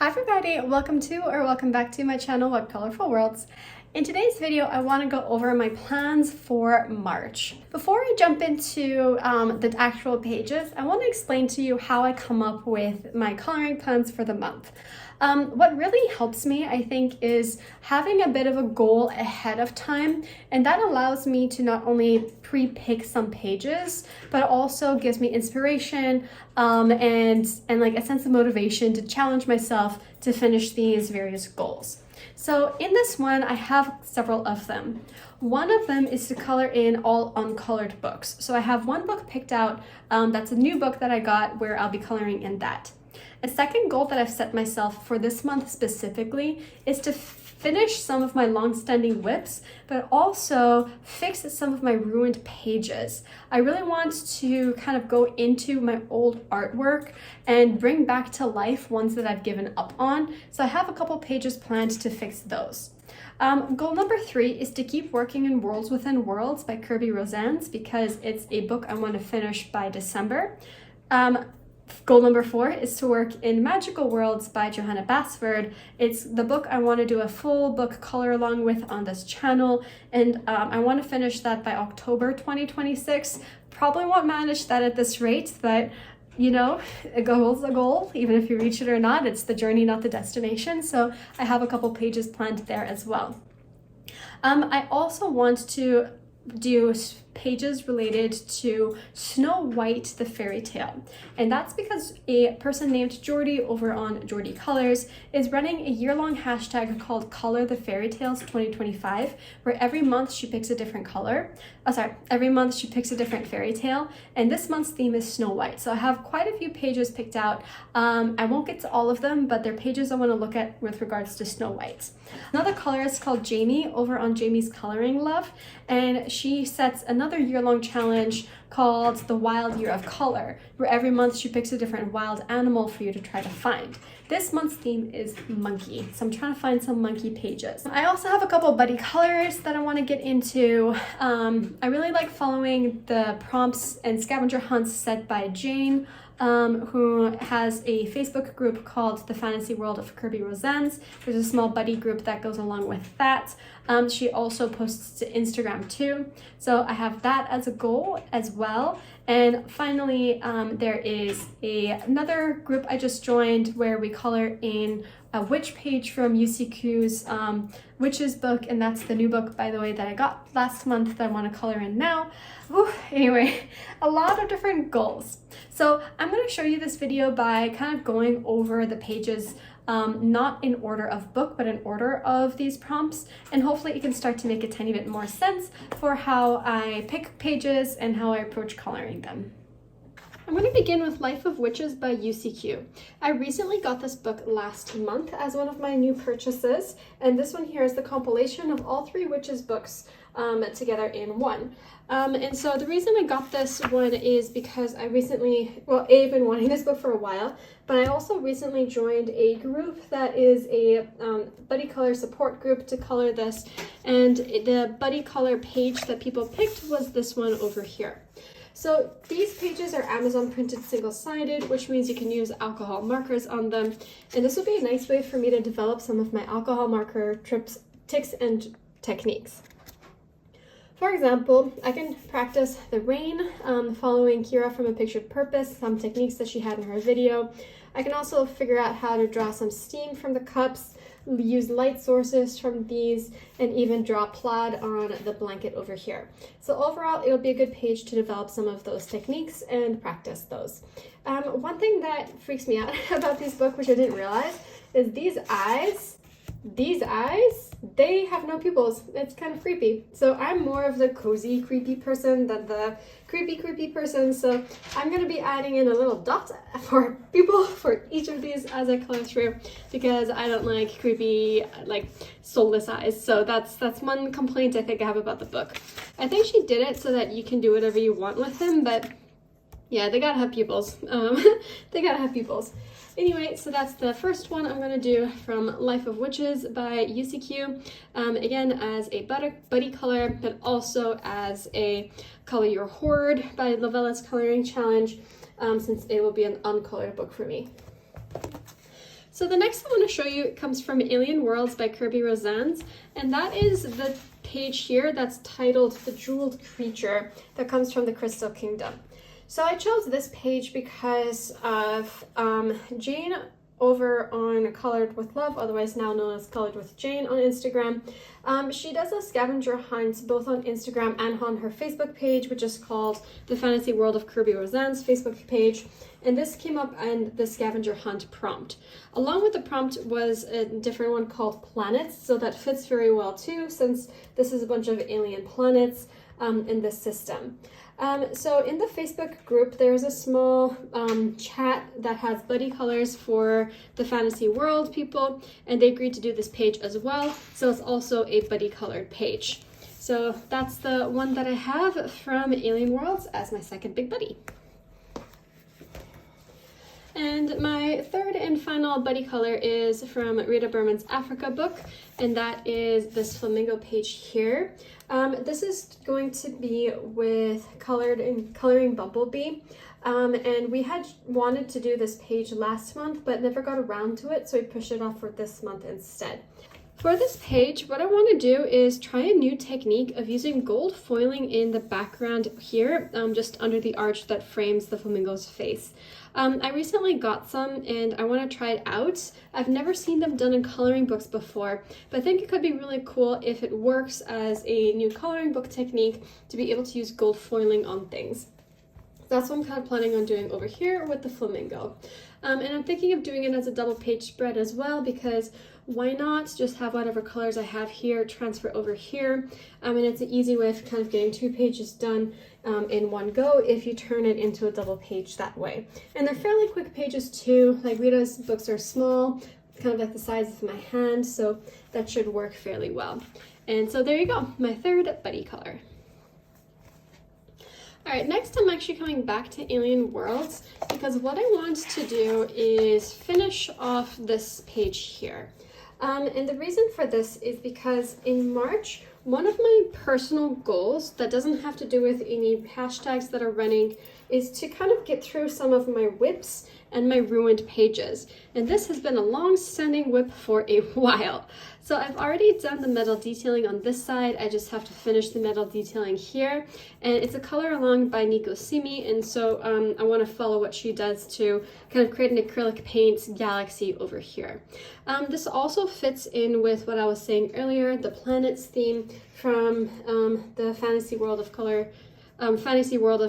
Hi everybody, welcome to or welcome back to my channel, What Colorful Worlds. In today's video, I want to go over my plans for March. Before I jump into the actual pages, I want to explain to you how I come up with my coloring plans for the month. What really helps me, I think, is having a bit of a goal ahead of time, and that allows me to not only pre-pick some pages, but also gives me inspiration and like a sense of motivation to challenge myself to finish these various goals. So in this one, I have several of them. One of them is to color in all uncolored books. So I have one book picked out, that's a new book that I got where I'll be coloring in that. A second goal that I've set myself for this month specifically is to finish some of my long-standing whips, but also fix some of my ruined pages. I really want to kind of go into my old artwork and bring back to life ones that I've given up on. So I have a couple pages planned to fix those. Goal number 3 is to keep working in Worlds Within Worlds by Kirby Rosannes because it's a book I want to finish by December. Goal number 4 is to work in Magical Worlds by Johanna Basford. It's the book I want to do a full book color along with on this channel, and I want to finish that by October 2026. Probably won't manage that at this rate, but you know, a goal's a goal, even if you reach it or not. It's the journey, not the destination. So I have a couple pages planned there as well. I also want to do pages related to Snow White the fairy tale, and that's because a person named Jordy over on Jordy Colors is running a year-long hashtag called Color the Fairy Tales 2025, where every month she picks a different color. Every month she picks a different fairy tale, and this month's theme is Snow White. So I have quite a few pages picked out. I won't get to all of them, but they're pages I want to look at with regards to Snow White. Another colorist is called Jamie over on Jamie's Coloring Love, and she sets another year-long challenge called the Wild Year of Color, where every month she picks a different wild animal for you to try to find. This month's theme is monkey, so I'm trying to find some monkey pages. I also have a couple buddy colors that I want to get into. I really like following the prompts and scavenger hunts set by Jane, who has a Facebook group called The Fantasy World of Kirby Rosannes. There's a small buddy group that goes along with that. She also posts to Instagram too. So I have that as a goal as well. And finally, there is another group I just joined where we color in a witch page from UCQ's Witches book, and that's the new book, by the way, that I got last month that I want to color in now. Anyway, a lot of different goals. So I'm going to show you this video by kind of going over the pages, not in order of book, but in order of these prompts, and hopefully it can start to make a tiny bit more sense for how I pick pages and how I approach coloring them. I'm going to begin with Life of Witches by UCQ. I recently got this book last month as one of my new purchases, and this one here is the compilation of all 3 witches books together in one. And so the reason I got this one is because I recently, I've been wanting this book for a while, but I also recently joined a group that is a buddy color support group to color this, and the buddy color page that people picked was this one over here. So these pages are Amazon printed single-sided, which means you can use alcohol markers on them. And this will be a nice way for me to develop some of my alcohol marker tips and techniques. For example, I can practice the rain, following Kira from A Pictured Purpose, some techniques that she had in her video. I can also figure out how to draw some steam from the cups, use light sources from these, and even draw plaid on the blanket over here. So overall, it'll be a good page to develop some of those techniques and practice those. One thing that freaks me out about this book, which I didn't realize, is these eyes, they have no pupils. It's kind of creepy. So I'm more of the cozy, creepy person than the creepy person. So I'm going to be adding in a little dot for pupil for each of these as I color through, because I don't like creepy, like soulless eyes. So that's one complaint I think I have about the book. I think she did it so that you can do whatever you want with them, but yeah, they gotta have pupils. They gotta have pupils. Anyway, so that's the first one I'm going to do from Life of Witches by UCQ. Again, as a buddy color, but also as a Color Your Horde by Lovella's Coloring Challenge, since it will be an uncolored book for me. So the next I want to show you comes from Alien Worlds by Kirby Rosans, and that is the page here that's titled The Jeweled Creature that comes from the Crystal Kingdom. So I chose this page because of Jane over on Colored with Love, otherwise now known as Colored with Jane on Instagram. She does a scavenger hunt both on Instagram and on her Facebook page, which is called The Fantasy World of Kirby Rosan's Facebook page. And this came up in the scavenger hunt prompt. Along with the prompt was a different one called Planets, so that fits very well too, since this is a bunch of alien planets in this system. So in the Facebook group, there's a small chat that has buddy colors for the fantasy world people, and they agreed to do this page as well. So it's also a buddy colored page. So that's the one that I have from Alien Worlds as my second big buddy. And my third and final buddy color is from Rita Berman's Africa book, and that is this flamingo page here. This is going to be with Coloring Bumblebee, and we had wanted to do this page last month but never got around to it, so we pushed it off for this month instead. For this page, what I want to do is try a new technique of using gold foiling in the background here, just under the arch that frames the flamingo's face. I recently got some and I want to try it out. I've never seen them done in coloring books before, but I think it could be really cool if it works as a new coloring book technique to be able to use gold foiling on things. That's what I'm kind of planning on doing over here with the flamingo. And I'm thinking of doing it as a double page spread as well, because why not just have whatever colors I have here transfer over here. And it's an easy way of kind of getting 2 pages done in one go if you turn it into a double page that way. And they're fairly quick pages too. Like Rita's books are small, kind of like the size of my hand, so that should work fairly well. And so there you go, my third buddy color. All right, next I'm actually coming back to Alien Worlds because what I want to do is finish off this page here. And the reason for this is because in March, one of my personal goals that doesn't have to do with any hashtags that are running is to kind of get through some of my whips and my ruined pages. And this has been a long-standing whip for a while. So I've already done the metal detailing on this side. I just have to finish the metal detailing here. And it's a color along by Nico Simi. And so I want to follow what she does to kind of create an acrylic paint galaxy over here. This also fits in with what I was saying earlier, the planets theme from the Fantasy World of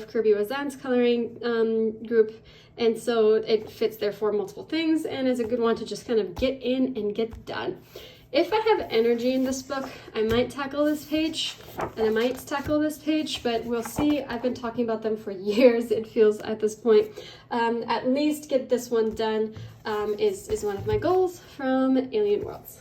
Kirby Rosan's coloring group, and so it fits there for multiple things and is a good one to just kind of get in and get done. If I have energy in this book, I might tackle this page and I might tackle this page, but we'll see. I've been talking about them for years, it feels at this point. At least get this one done is one of my goals from Alien Worlds.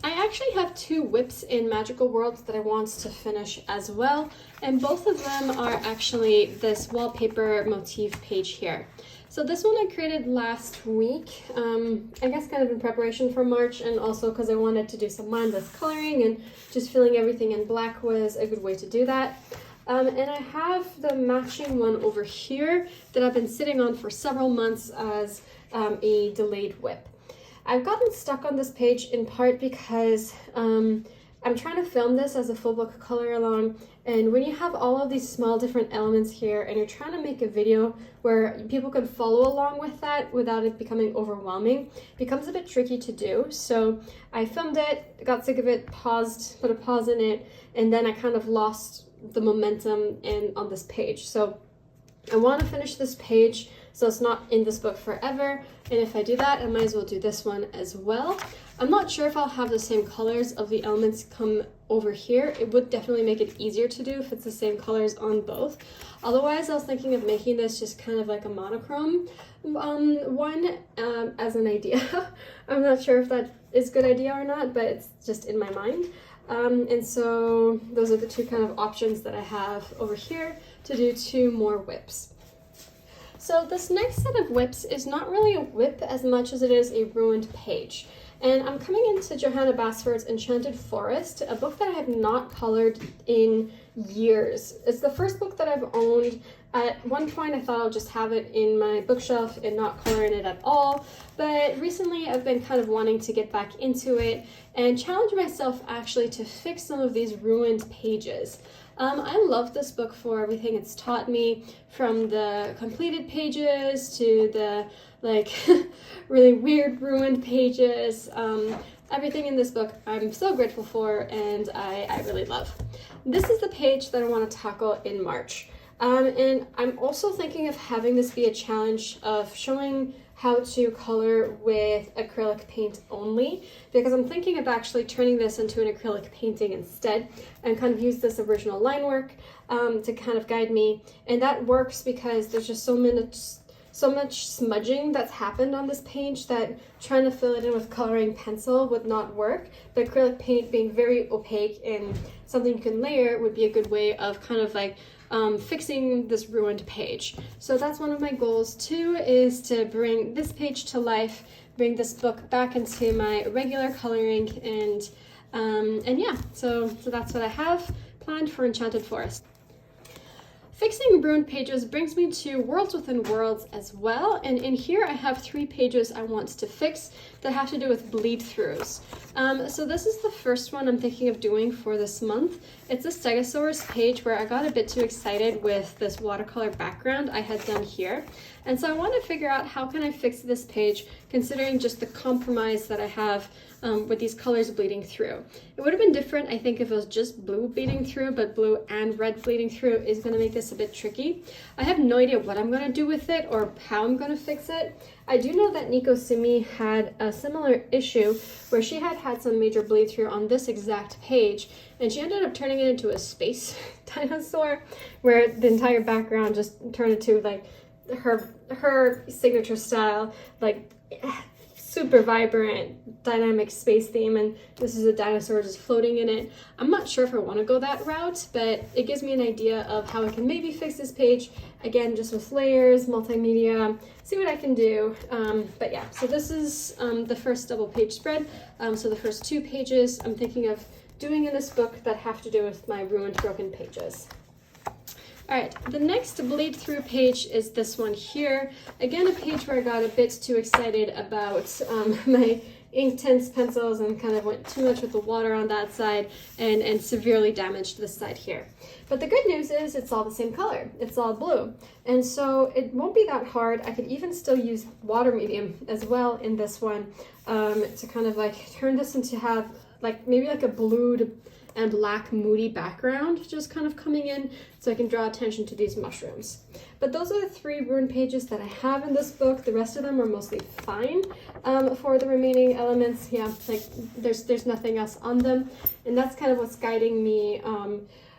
I actually have 2 whips in Magical Worlds that I want to finish as well, and both of them are actually this wallpaper motif page here. So this one I created last week, I guess kind of in preparation for March, and also because I wanted to do some mindless coloring, and just filling everything in black was a good way to do that. And I have the matching one over here that I've been sitting on for several months as a delayed whip. I've gotten stuck on this page in part because I'm trying to film this as a full book color along, and when you have all of these small different elements here and you're trying to make a video where people can follow along with that without it becoming overwhelming, it becomes a bit tricky to do. So I filmed it, got sick of it, paused, put a pause in it, and then I kind of lost the momentum on this page. So I want to finish this page so it's not in this book forever, and if I do that, I might as well do this one as well. I'm not sure if I'll have the same colors of the elements come over here. It would definitely make it easier to do if it's the same colors on both. Otherwise, I was thinking of making this just kind of like a monochrome one as an idea. I'm not sure if that is a good idea or not, but it's just in my mind. And so those are the 2 kind of options that I have over here to do 2 more whips. So this next set of whips is not really a whip as much as it is a ruined page. And I'm coming into Johanna Basford's Enchanted Forest, a book that I have not colored in years. It's the first book that I've owned. At one point I thought I'll just have it in my bookshelf and not color in it at all, but recently I've been kind of wanting to get back into it and challenge myself actually to fix some of these ruined pages. I love this book for everything it's taught me, from the completed pages to the like really weird ruined pages. Everything in this book I'm so grateful for, and I really love. This is the page that I want to tackle in March. And I'm also thinking of having this be a challenge of showing how to color with acrylic paint only, because I'm thinking of actually turning this into an acrylic painting instead and kind of use this original line work to kind of guide me. And that works because there's just so much smudging that's happened on this page that trying to fill it in with coloring pencil would not work. But acrylic paint being very opaque and something you can layer would be a good way of kind of like fixing this ruined page. So that's one of my goals too, is to bring this page to life, bring this book back into my regular coloring, and yeah, so that's what I have planned for Enchanted Forest. Fixing ruined pages brings me to Worlds Within Worlds as well, and in here I have 3 pages I want to fix that have to do with bleed throughs. So this is the first one I'm thinking of doing for this month. It's a Stegosaurus page where I got a bit too excited with this watercolor background I had done here, and so I want to figure out how can I fix this page considering just the compromise that I have with these colors bleeding through. It would have been different, I think, if it was just blue bleeding through, but blue and red bleeding through is going to make this a bit tricky. I have no idea what I'm going to do with it or how I'm going to fix it. I do know that Nico Simi had a similar issue where she had some major bleed through on this exact page, and she ended up turning it into a space dinosaur where the entire background just turned into like her signature style, like super vibrant dynamic space theme, and this is a dinosaur just floating in it. I'm not sure if I want to go that route, but it gives me an idea of how I can maybe fix this page, again just with layers, multimedia, see what I can do. But yeah, so this is the first double page spread. So the first 2 pages I'm thinking of doing in this book that have to do with my ruined, broken pages. Alright, the next bleed through page is this one here. Again, a page where I got a bit too excited about my Inktense pencils and kind of went too much with the water on that side and severely damaged this side here. But the good news is it's all the same color. It's all blue. And so it won't be that hard. I could even still use water medium as well in this one to kind of like turn this into have like maybe like a blue and black moody background just kind of coming in so I can draw attention to these mushrooms. But those are the 3 ruined pages that I have in this book. The rest of them are mostly fine. For the remaining elements, yeah, like there's nothing else on them, and that's kind of what's guiding me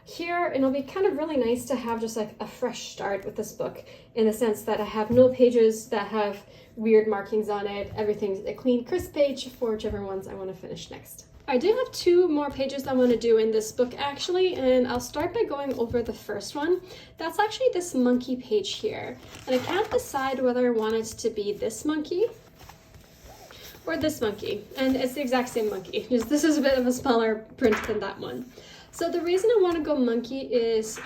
here. And it'll be kind of really nice to have just like a fresh start with this book, in the sense that I have no pages that have weird markings on it. Everything's a clean, crisp page for whichever ones I want to finish next. I do have 2 more pages I want to do in this book actually, and I'll start by going over the first one. That's actually this monkey page here, and I can't decide whether I want it to be this monkey or this monkey, and it's the exact same monkey, just this is a bit of a smaller print than that one. So the reason I want to go monkey is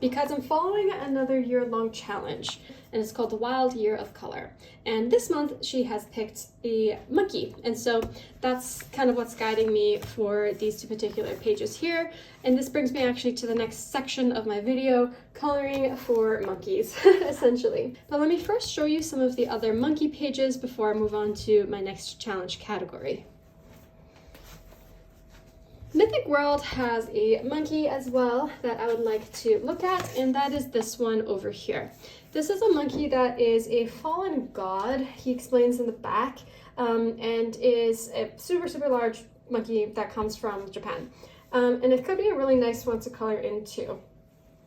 because I'm following another year-long challenge, and it's called the Wild Year of Color. And this month she has picked a monkey, and so that's kind of what's guiding me for these 2 particular pages here. And this brings me actually to the next section of my video, coloring for monkeys, essentially. But let me first show you some of the other monkey pages before I move on to my next challenge category. Mythic World has a monkey as well that I would like to look at, and that is this one over here. This is a monkey that is a fallen god, he explains in the back, and is a super large monkey that comes from Japan. And it could be a really nice one to color into.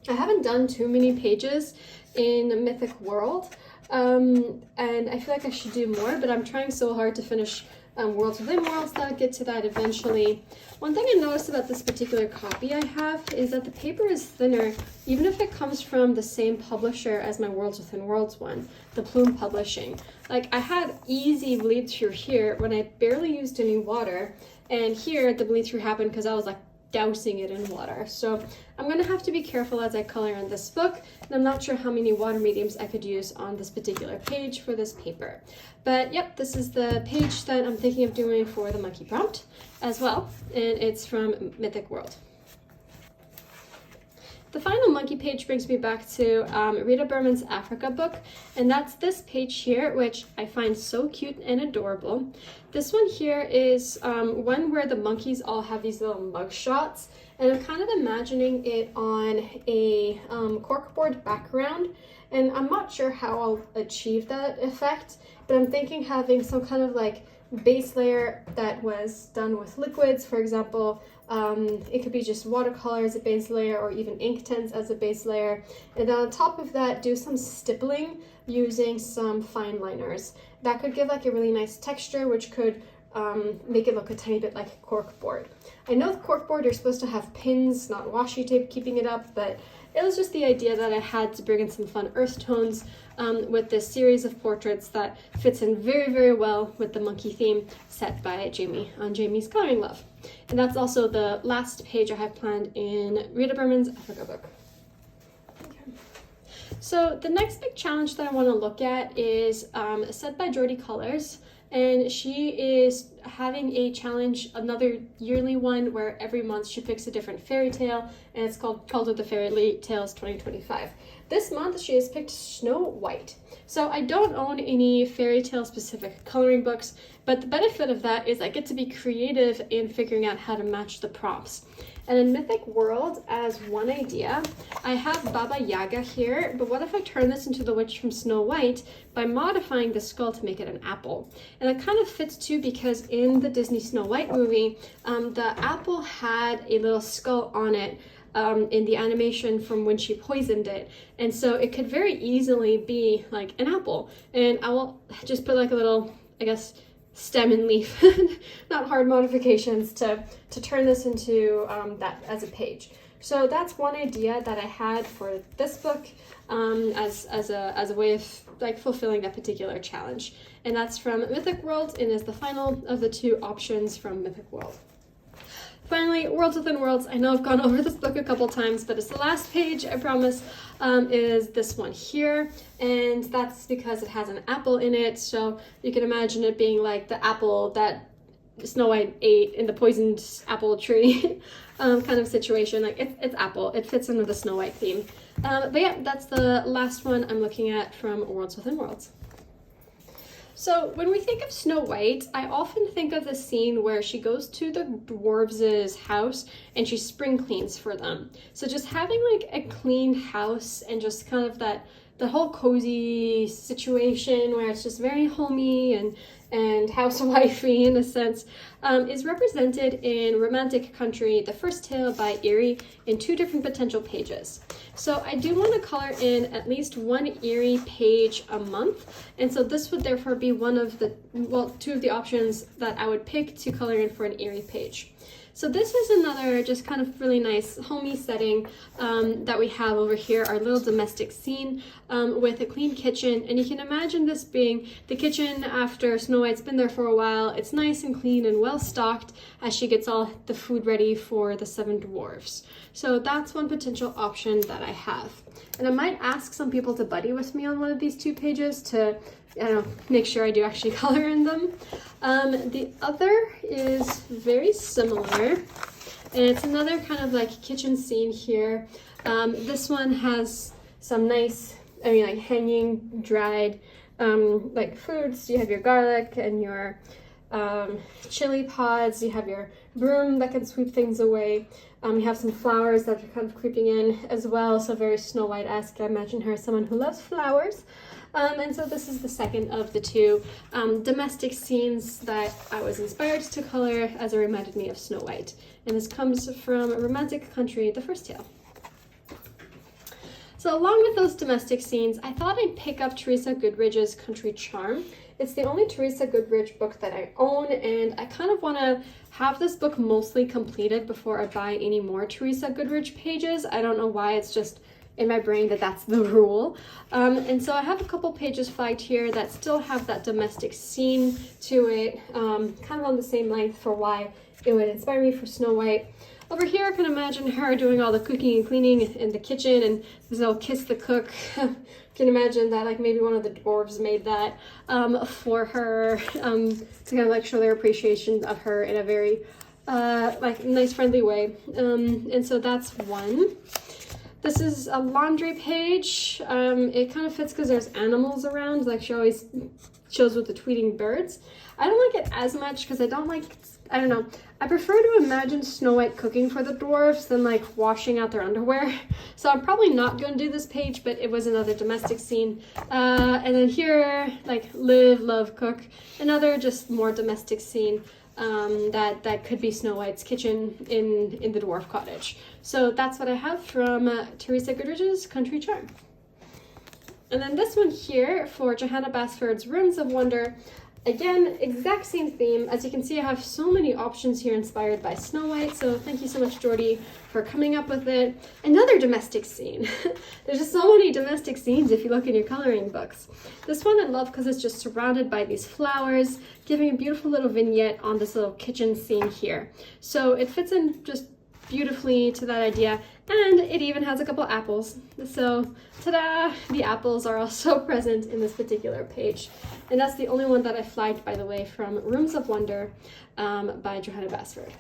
I haven't done too many pages in Mythic World, and I feel like I should do more, but I'm trying so hard to finish Worlds Within Worlds that I'll get to that eventually. One thing I noticed about this particular copy I have is that the paper is thinner, even if it comes from the same publisher as my Worlds Within Worlds one, the Plume Publishing. Like, I had easy bleed through here when I barely used any water, and here the bleed through happened because I was like dousing it in water. So I'm gonna have to be careful as I color in this book, and I'm not sure how many water mediums I could use on this particular page for this paper. But yep, this is the page that I'm thinking of doing for the monkey prompt as well, and it's from Mythic World. The final monkey page brings me back to Rita Berman's Africa book, and that's this page here, which I find so cute and adorable. This one here is one where the monkeys all have these little mug shots, and I'm kind of imagining it on a corkboard background, and I'm not sure how I'll achieve that effect, but I'm thinking having some kind of like base layer that was done with liquids, for example. It could be just watercolor as a base layer or even ink tints as a base layer. And then on top of that, do some stippling using some fine liners. That could give like a really nice texture, which could make it look a tiny bit like corkboard. I know with corkboard, you're supposed to have pins, not washi tape keeping it up, but it was just the idea that I had to bring in some fun earth tones with this series of portraits that fits in very, very well with the monkey theme set by Jamie on Jamie's Coloring Love. And that's also the last page I have planned in Rita Berman's Africa book. Okay. So the next big challenge that I want to look at is set by Jordy Colors. And she is having a challenge, another yearly one, where every month she picks a different fairy tale, and it's called the Fairy Tales 2025. This month she has picked Snow White. So I don't own any fairy tale specific coloring books, but the benefit of that is I get to be creative in figuring out how to match the prompts. And in Mythic World, as one idea, I have Baba Yaga here, but what if I turn this into the witch from Snow White by modifying the skull to make it an apple? And it kind of fits too, because in the Disney Snow White movie, the apple had a little skull on it in the animation from when she poisoned it. And so it could very easily be like an apple. And I will just put like a little, I guess, stem and leaf, not hard modifications to turn this into that as a page. So that's one idea that I had for this book as a way of like fulfilling that particular challenge. And that's from Mythic World, and is the final of the two options from Mythic World. Finally, Worlds Within Worlds. I know I've gone over this book a couple times, but it's the last page, I promise, is this one here. And that's because it has an apple in it. So you can imagine it being like the apple that Snow White ate in the poisoned apple tree kind of situation. Like it's apple. It fits into the Snow White theme. But yeah, that's the last one I'm looking at from Worlds Within Worlds. So when we think of Snow White, I often think of the scene where she goes to the dwarves' house and she spring cleans for them. So just having like a clean house and just kind of the whole cozy situation where it's just very homey and housewifey in a sense, is represented in Romantic Country, the first tale by Eerie, in two different potential pages. So I do want to color in at least one Eerie page a month, and so this would therefore be one of the, well, two of the options that I would pick to color in for an Eerie page. So this is another just kind of really nice homey setting that we have over here, our little domestic scene with a clean kitchen. And you can imagine this being the kitchen after Snow White's been there for a while. It's nice and clean and well stocked as she gets all the food ready for the 7 dwarfs. So that's one potential option that I have. And I might ask some people to buddy with me on one of these two pages to, I don't know, make sure I do actually color in them. The other is very similar, and it's another kind of like kitchen scene here. This one has some nice, like hanging dried like foods. You have your garlic and your chili pods. You have your broom that can sweep things away. You have some flowers that are kind of creeping in as well, so very Snow White-esque. I imagine her as someone who loves flowers. And so this is the second of the two domestic scenes that I was inspired to color as it reminded me of Snow White. And this comes from Romantic Country, the first tale. So along with those domestic scenes, I thought I'd pick up Teresa Goodridge's Country Charm. It's the only Teresa Goodridge book that I own, and I kind of want to have this book mostly completed before I buy any more Teresa Goodridge pages. I don't know why, it's just in my brain that that's the rule. And so I have a couple pages flagged here that still have that domestic scene to it, kind of on the same length for why it would inspire me for Snow White. Over here, I can imagine her doing all the cooking and cleaning in the kitchen, and this little kiss the cook. Can imagine that like maybe one of the dwarves made that for her to kind of like show their appreciation of her in a very like nice friendly way. And so that's one. This is a laundry page. It kind of fits because there's animals around, like she always shows with the tweeting birds. I don't like it as much because I don't know, I prefer to imagine Snow White cooking for the dwarves than like washing out their underwear. So I'm probably not going to do this page, but it was another domestic scene. And then here, like live, love, cook, another just more domestic scene that could be Snow White's kitchen in the dwarf cottage. So that's what I have from Teresa Goodrich's Country Charm. And then this one here for Johanna Basford's Rooms of Wonder. Again, exact same theme. As you can see, I have so many options here inspired by Snow White. So thank you so much, Jordy, for coming up with it. Another domestic scene. There's just so many domestic scenes if you look in your coloring books. This one I love because it's just surrounded by these flowers, giving a beautiful little vignette on this little kitchen scene here. So it fits in just beautifully to that idea, and it even has a couple apples. So ta-da! The apples are also present in this particular page, and that's the only one that I flagged, by the way, from Rooms of Wonder by Johanna Basford.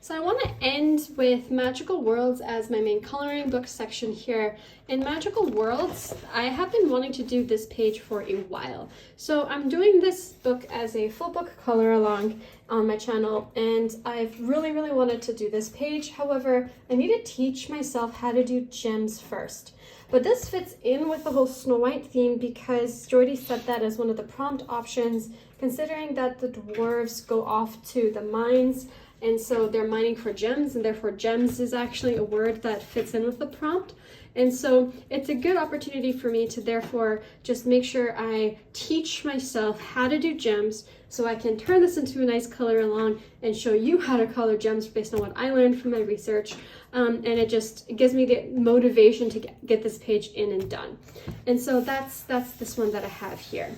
So I want to end with Magical Worlds as my main coloring book section here. In Magical Worlds, I have been wanting to do this page for a while. So I'm doing this book as a full book color along on my channel, and I've really wanted to do this page. However, I need to teach myself how to do gems first. But this fits in with the whole Snow White theme because Jordy said that as one of the prompt options, considering that the dwarves go off to the mines, and so they're mining for gems, and therefore gems is actually a word that fits in with the prompt. And so it's a good opportunity for me to therefore just make sure I teach myself how to do gems so I can turn this into a nice color along and show you how to color gems based on what I learned from my research. And it gives me the motivation to get this page in and done. And so that's this one that I have here.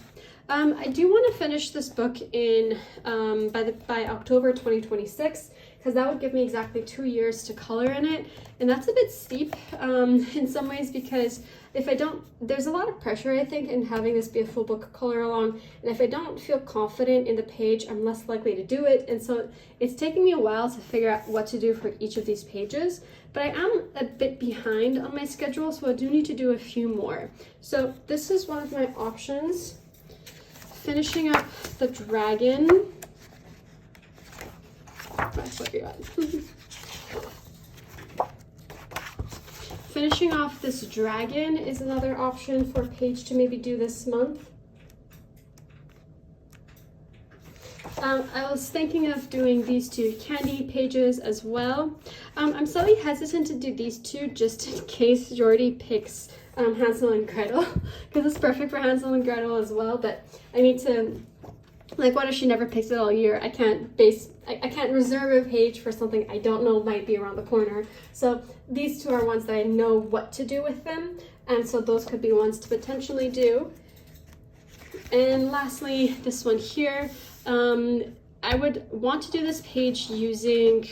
I do want to finish this book in by October 2026, because that would give me exactly 2 years to color in it, and that's a bit steep in some ways, because if I don't, there's a lot of pressure, I think, in having this be a full book color along, and if I don't feel confident in the page, I'm less likely to do it, and so it's taking me a while to figure out what to do for each of these pages, but I am a bit behind on my schedule, so I do need to do a few more. So this is one of my options. Finishing up the dragon. Finishing off this dragon is another option for a page to maybe do this month. I was thinking of doing these two candy pages as well. I'm slightly hesitant to do these two just in case Jordy picks Hansel and Gretel, because it's perfect for Hansel and Gretel as well, but I need to, like, what if she never picks it all year? I can't reserve a page for something I don't know might be around the corner. So these two are ones that I know what to do with them, and so those could be ones to potentially do. And lastly, this one here, I would want to do this page using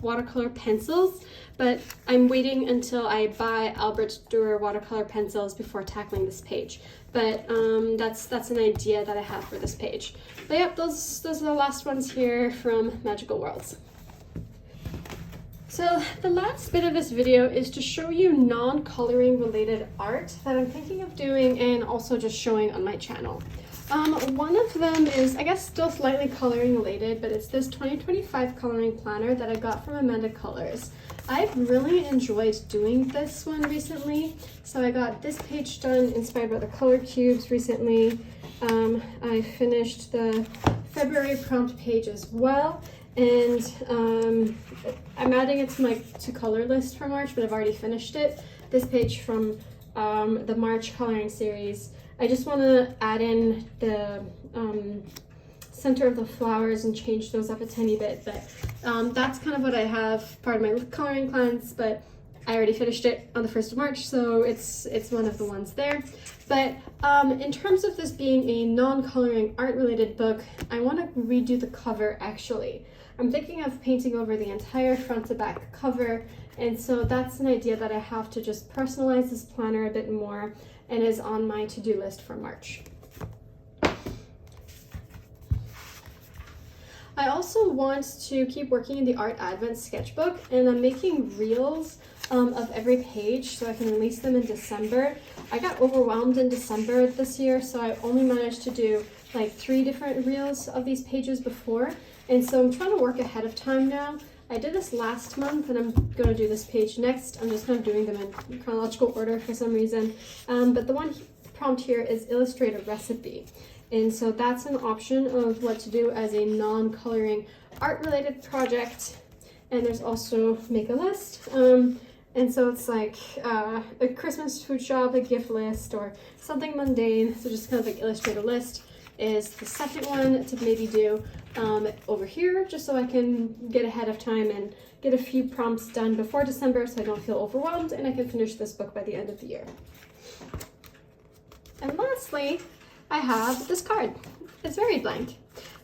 watercolor pencils, but I'm waiting until I buy Albert Dürer watercolor pencils before tackling this page. But that's an idea that I have for this page. But yep, those are the last ones here from Magical Worlds. So the last bit of this video is to show you non-coloring related art that I'm thinking of doing and also just showing on my channel. One of them is, I guess, still slightly coloring related, but it's this 2025 coloring planner that I got from Amanda Colors. I've really enjoyed doing this one recently. So I got this page done inspired by the color cubes recently. I finished the February prompt page as well, and I'm adding it to my to-color list for March, but I've already finished it. This page from the March coloring series. I just want to add in the center of the flowers and change those up a tiny bit, but that's kind of what I have part of my coloring plans, but I already finished it on the 1st of March, so it's one of the ones there. But in terms of this being a non-coloring art related book, I want to redo the cover actually. I'm thinking of painting over the entire front to back cover, and so that's an idea that I have to just personalize this planner a bit more and is on my to-do list for March. I also want to keep working in the Art Advent sketchbook, and I'm making reels of every page so I can release them in December. I got overwhelmed in December this year, so I only managed to do like 3 different reels of these pages before, and so I'm trying to work ahead of time now. I did this last month and I'm going to do this page next. I'm just kind of doing them in chronological order for some reason, but the one prompt here is illustrate a recipe. And so that's an option of what to do as a non-coloring art-related project. And there's also make a list. And so it's like a Christmas food shop, a gift list, or something mundane. So just kind of like illustrate a list is the second one to maybe do over here, just so I can get ahead of time and get a few prompts done before December so I don't feel overwhelmed and I can finish this book by the end of the year. And lastly, I have this card. It's very blank,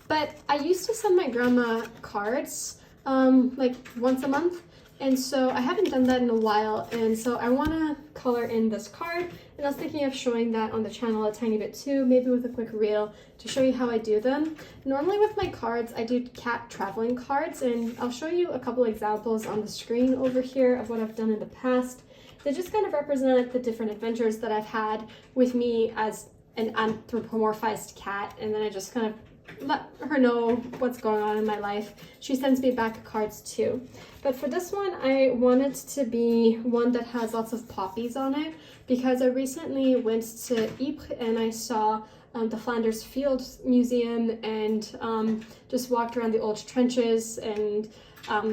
but I used to send my grandma cards like once a month, and so I haven't done that in a while, and so I want to color in this card, and I was thinking of showing that on the channel a tiny bit too, maybe with a quick reel to show you how I do them. Normally with my cards, I do cat traveling cards, and I'll show you a couple examples on the screen over here of what I've done in the past. They just kind of represent the different adventures that I've had with me as an anthropomorphized cat, and then I just kind of let her know what's going on in my life. She sends me back cards too. But for this one, I want it to be one that has lots of poppies on it, because I recently went to Ypres and I saw the Flanders Field Museum and just walked around the old trenches and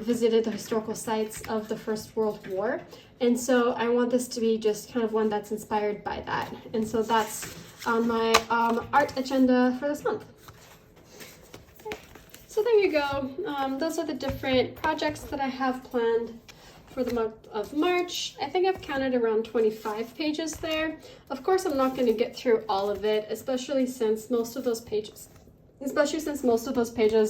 visited the historical sites of the First World War. And so I want this to be just kind of one that's inspired by that. And so that's on my art agenda for this month. So there you go. Those are the different projects that I have planned for the month of March. I think I've counted around 25 pages there. Of course, I'm not going to get through all of it, especially since most of those pages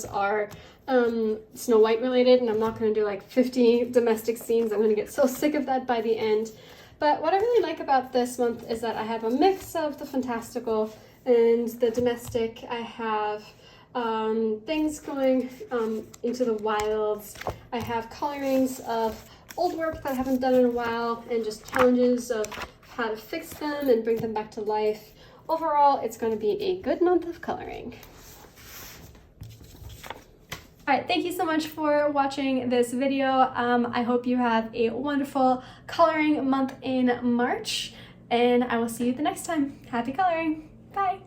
are Snow White related, and I'm not going to do like 50 domestic scenes. I'm going to get so sick of that by the end. But what I really like about this month is that I have a mix of the fantastical and the domestic. I have things going into the wilds. I have colorings of old work that I haven't done in a while, and just challenges of how to fix them and bring them back to life. Overall, it's going to be a good month of coloring. All right, thank you so much for watching this video. I hope you have a wonderful coloring month in March, and I will see you the next time. Happy coloring. Bye.